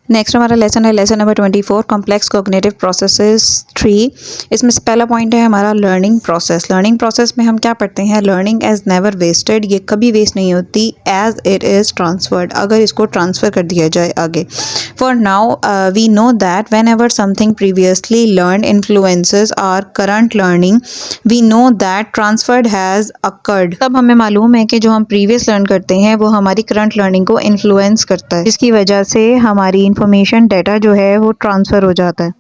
Next हमारा lesson है lesson number 24 complex cognitive processes 3। इसमें से पहला पॉइंट है हमारा लर्निंग प्रोसेस। लर्निंग प्रोसेस में हम क्या पढ़ते हैं, लर्निंग एज नेवर वेस्टेड, ये कभी वेस्ट नहीं होती, एज इट इज़ ट्रांसफर्ड, अगर इसको ट्रांसफ़र कर दिया जाए आगे। For now we know that whenever something previously learn influences our current learning we know that transferred has occurred. तब हमें मालूम है कि जो हम प्रीवियस लर्न करते हैं वो हमारी करंट लर्निंग को इन्फ्लुएंस करता है, जिसकी वजह से हमारी इन्फॉर्मेशन डाटा जो है वो ट्रांसफ़र हो जाता है।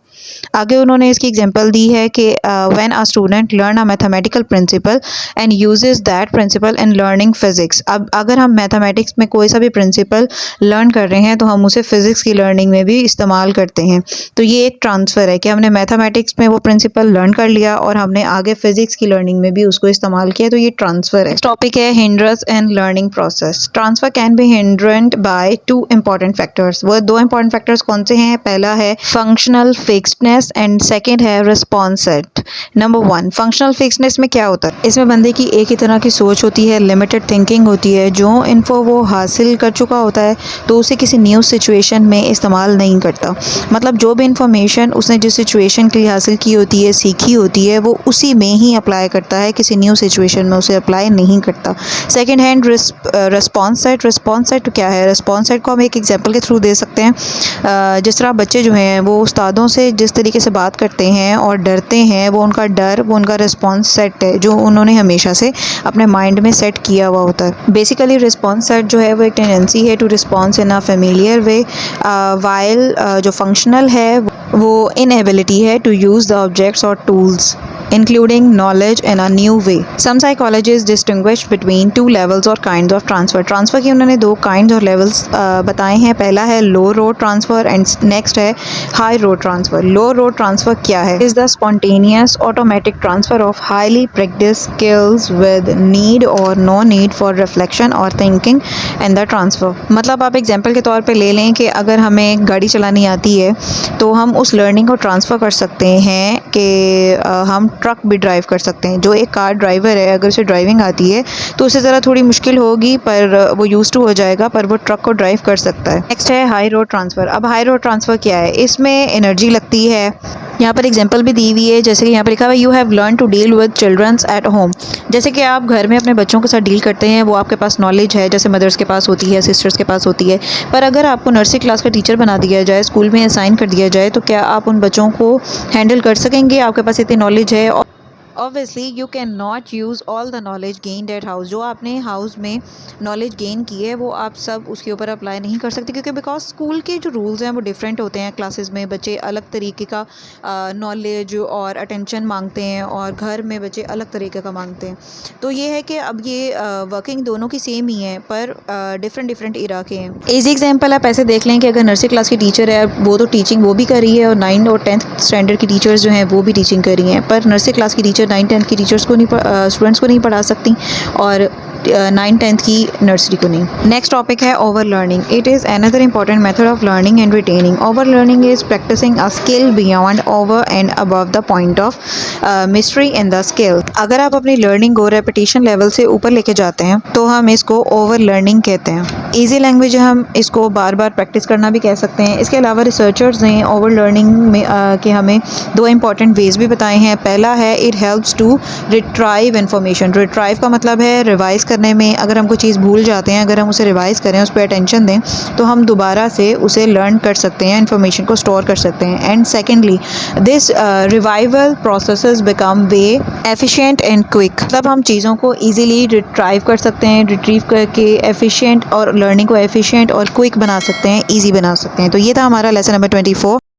आगे उन्होंने इसकी एग्जांपल दी है कि when a student learn a mathematical principle and uses that principle in learning physics. अब अगर हम मैथमेटिक्स में कोई सा भी प्रिंसिपल लर्न कर रहे हैं तो हम उसे फिजिक्स की लर्निंग में भी इस्तेमाल करते हैं। तो ये एक ट्रांसफ़र है कि हमने मैथमेटिक्स में वो प्रिंसिपल लर्न कर लिया और हमने आगे फिजिक्स की लर्निंग में भी उसको इस्तेमाल किया, तो ये ट्रांसफ़र है। टॉपिक है hindrance in learning process. Transfer can be hindered by 2 important factors. वो 2 इंपॉर्टेंट फैक्टर्स कौन से हैं? पहला है फंक्शनल फिक्स्डनेस एंड सेकंड है response set. Number 1, functional fixedness में क्या होता है? इसमें बंदे की एक ही तरह की सोच होती है, लिमिटेड थिंकिंग होती है। जो इन्फो वो हासिल कर चुका होता है तो उसे किसी न्यू सिचुएशन में इस्तेमाल नहीं करता। मतलब जो भी इंफॉर्मेशन उसने जिस सिचुएशन के लिए हासिल की होती है, सीखी होती है, वो उसी में ही अप्लाई करता है, किसी न्यू सिचुएशन में उसे अप्लाई नहीं करता। Second hand response set. Response set क्या है? रिस्पॉन्स सेट को हम एक एग्जांपल के थ्रू दे सकते हैं। जिस तरह बच्चे जो हैं वो उस्तादों से जिस तरीके से बात करते हैं और डरते हैं, वो उनका डर, वो उनका रिस्पॉन्स सेट है जो उन्होंने हमेशा से अपने माइंड में सेट किया हुआ होता है। बेसिकली रिस्पॉन्स सेट जो है वो एक टेंडेंसी है to response in a familiar way, while जो फंक्शनल है वो इनएबिलिटी है टू यूज़ द ऑब्जेक्ट्स और tools including knowledge in a new way. Some psychologists distinguish between 2 levels or kinds of transfer. Transfer की उन्होंने 2 kinds और levels बताए हैं। पहला है low road transfer and next है high road transfer. Low road transfer क्या है? Is the spontaneous automatic transfer of highly practiced skills with need or no need for reflection or thinking in the transfer. मतलब आप example के तौर पे ले लें कि अगर हमें गाड़ी चलानी आती है तो हम उस लर्निंग को ट्रांसफ़र कर सकते हैं कि हम ट्रक भी ड्राइव कर सकते हैं। जो एक कार ड्राइवर है अगर उसे ड्राइविंग आती है तो उसे ज़रा थोड़ी मुश्किल होगी पर वो यूज़ टू हो जाएगा, पर वो ट्रक को ड्राइव कर सकता है। नेक्स्ट है हाई रोड ट्रांसफ़र। अब हाई रोड ट्रांसफ़र क्या है? इसमें एनर्जी लगती है। यहाँ पर एग्जांपल भी दी हुई है, जैसे कि यहाँ पर लिखा हुआ है you have learn to deal with childrens at home. जैसे कि आप घर में अपने बच्चों के साथ डील करते हैं, वो आपके पास नॉलेज है, जैसे मदर्स के पास होती है, सिस्टर्स के पास होती है। पर अगर आपको नर्सरी क्लास का टीचर बना दिया जाए, स्कूल में असाइन कर दिया जाए, तो क्या आप उन बच्चों को हैंडल कर सकेंगे? आपके पास इतनी नॉलेज है? Obviously you can not use all the knowledge gained at house. जो आपने हाउस में नॉलेज गेन की है वो आप सब उसके ऊपर अप्लाई नहीं कर सकते, क्योंकि बिकॉज स्कूल के जो रूल्स हैं वो डिफरेंट होते हैं। क्लासेस में बच्चे अलग तरीके का नॉलेज और अटेंशन मांगते हैं और घर में बच्चे अलग तरीके का मांगते हैं। तो ये है कि अब ये वर्किंग दोनों की सेम ही है पर डिफरेंट इरा के हैं। इजी एग्जाम्पल आप ऐसे देख लें कि अगर नर्सरी क्लास की टीचर है वो तो टीचिंग वो भी कर रही है और 9 और 10th स्टैंडर्ड की टीचर्स जो हैं वो भी टीचिंग कर रही हैं, पर नर्सरी क्लास की टीचर 9-10 की टीचर्स को नहीं स्टूडेंट्स को नहीं पढ़ा सकती और 9-10 की नर्सरी को नहीं। नेक्स्ट टॉपिक है over learning. It is another important method of learning and retaining. Over learning is practising a skill beyond over and above the point of mystery in the skill. अगर आप अपनी learning को repetition level से ऊपर लेके जाते हैं तो हम इसको ओवर लर्निंग कहते हैं। ईजी लैंग्वेज हम इसको बार बार प्रैक्टिस करना भी कह सकते हैं। इसके अलावा रिसर्चर्स ने ओवर लर्निंग में के हमें 2 इंपॉर्टेंट वेज भी बताए हैं। पहला है it helps to retrieve information. Retrieve का मतलब है रिवाइज करने में। अगर हम कोई चीज़ भूल जाते हैं, अगर हम उसे रिवाइज करें, उस पर अटेंशन दें, तो हम दोबारा से उसे लर्न कर सकते हैं, इन्फॉर्मेशन को स्टोर कर सकते हैं। And secondly this revival processes become way efficient and quick. मतलब हम चीज़ों को ईजिली रिट्राइव कर सकते हैं, रिट्रीव करके एफिशिएंट और लर्निंग को एफिशिएंट और क्विक बना सकते हैं, ईजी बना सकते हैं। तो ये था हमारा लेसन नंबर 24।